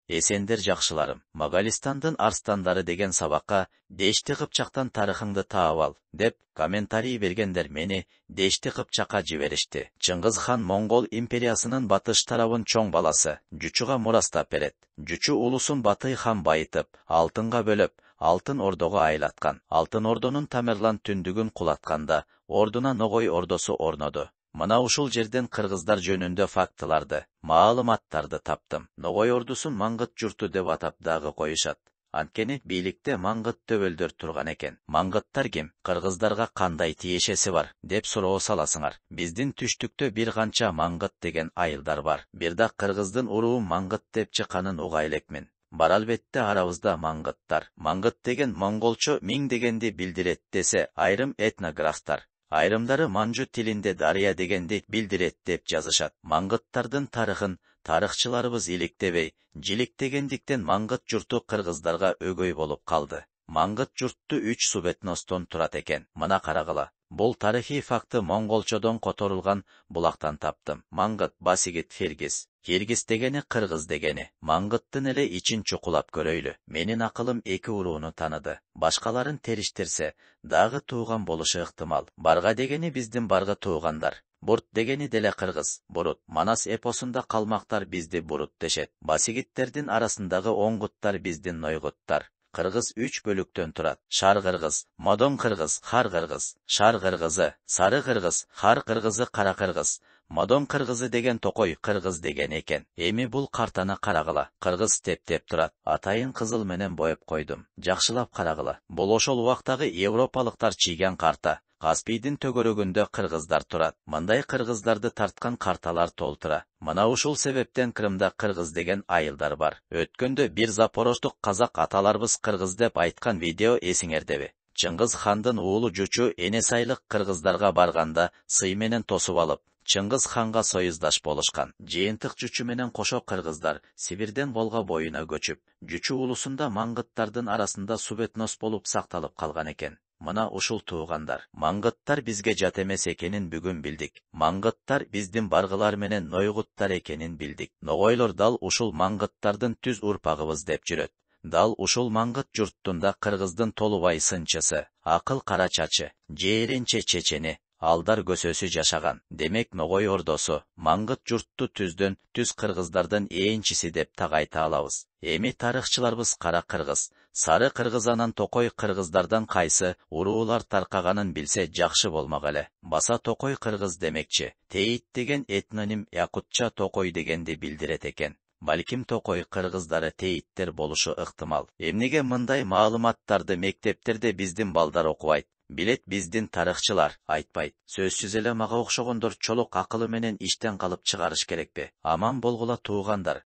Esender жакшыларым, Моголистандын арстандары деген сабакка Дешти Кыпчактан тарыхыңды таап ал, деп комментарий бергендер мени Дешти Кыпчакка жиберишти. Чыңгыз хан Моңгол империясынын батыш тарабын чоң баласы Жучуга мурастап берет. Жучу улусун Батый хан байытып, алтынга бөлөп, Алтын Ордого айлаткан. Алтын Ордонун Тамерлан түндүгүн кулатканда, ордуна Ногой Ордосу орноду. Мына ушул жерден кыргыздар жөнүндө фактыларды, маалыматтарды таптым. Ногой Ордусун Маңгыт журту деп атап дагы коюшат. Анткени бийликте Маңгыт төбөлдөр турган экен. Маңгыттар ким? Кыргыздарга кандай тиешеси бар? Деп суроо саласыңар. Биздин түштүктө бир канча Маңгыт деген айылдар бар. Бир да кыргыздын уруу Маңгыт деп чыкканын уга элекмин. Бар албетте арабызда Маңгыттар. Маңгыт деген монголчо миң дегенди билдирет десе айрым этнографтар. Айрымдары манжу тилинде дария дегенди билдирет деп жазышат. Маңгыттардын тарыхын тарыхчыларыбыз иликтебей, жиликтегендиктен Маңгыт журту кыргыздарга өгөй болуп калды. Маңгыт журту 3 субэтностон турат экен. Мына карагыла. Бул тарыхый факты монголчодон которулган булактан таптым. Маңгыт, Басигит, Фиргиз. Киргиз дегени кыргыз дегени. Маңгыттын эле ичин чукулап көрөйлү. Менин акылым эки урууну таныды. Башкаларын териштирсе, дагы тууган болушу ыктымал. Барга дегени биздин баргы туугандар. Бурт дегени деле кыргыз. Бурут. Манас эпосунда калмактар бизди бурут дешет. Басигиттердин арасындагы оңгуттар биздин нойгуттар. Кыргыз 3 бөлүктөн турат. Шар кыргыз, модон кыргыз, хар кыргыз, шар кыргызы, сары кыргыз, хар кыргызы, кара кыргыз. Модон кыргызы деген токой кыргыз деген экен. Эми бул картаны карагыла. Кыргыз тептеп турат. Атайын кызыл менен боеп койдум. Жакшылап карагыла. Бул ошол убактагы европалыктар чийген карта. Каспийдин төгөрөгүндө кыргыздар турат. Мындай кыргыздарды тарткан карталар толтура. Мына ушул себептен Крымда кыргыз деген айылдар бар. Өткөндө бир запорождук казак аталарыбыз кыргыз деп айткан видео эсиңердеби? Чыңгыз хандын уулу Жучу Энесайлык кыргыздарга барганда сый менен тосуп алып, Чыңгыз ханга союздаш болушкан. Жыйынтык Жучу менен кошо кыргыздар Сибирден Волга боюна көчүп, Жучу улусунда Маңгыттардын арасында субэтнос болуп сакталып калган экен. Мына ушул туугандар. Маңгыттар бизге жат эмес экенин бүгүн билдик. Маңгыттар биздин баргылар менен нойгуттар экенин билдик. Ногойлор дал ушул маңгыттардын түз урпагыбыз деп жүрөт. Дал ушул Маңгыт журттунда кыргыздын Толубай сынчысы, акыл кара чачы, жээренче чечени, алдар көсөсү жашаган. Демек Ногой Ордосу Маңгыт журтту түздөн түз кыргыздардын ээнчиси деп тагайта алабыз. Эми тарыхчыларыбыз кара кыргыз, сары кыргыз анан токой кыргыздардан кайсы уруулар таркаганын билсе жакшы болмок эле. Баса токой кыргыз демекчи. Тейит деген этноним якутча токой дегенди билдирет экен. Балким токой кыргыздары тейиттер болушу ыктымал. Эмнеге мындай маалыматтарды мектептерде биздин балдар окубайт? Билет биздин тарыхчылар айтпайт. Сөзсүз эле мага окшогондор чолок акылы менен иштен калып чыгарыш керекпи? Аман болгула туугандар.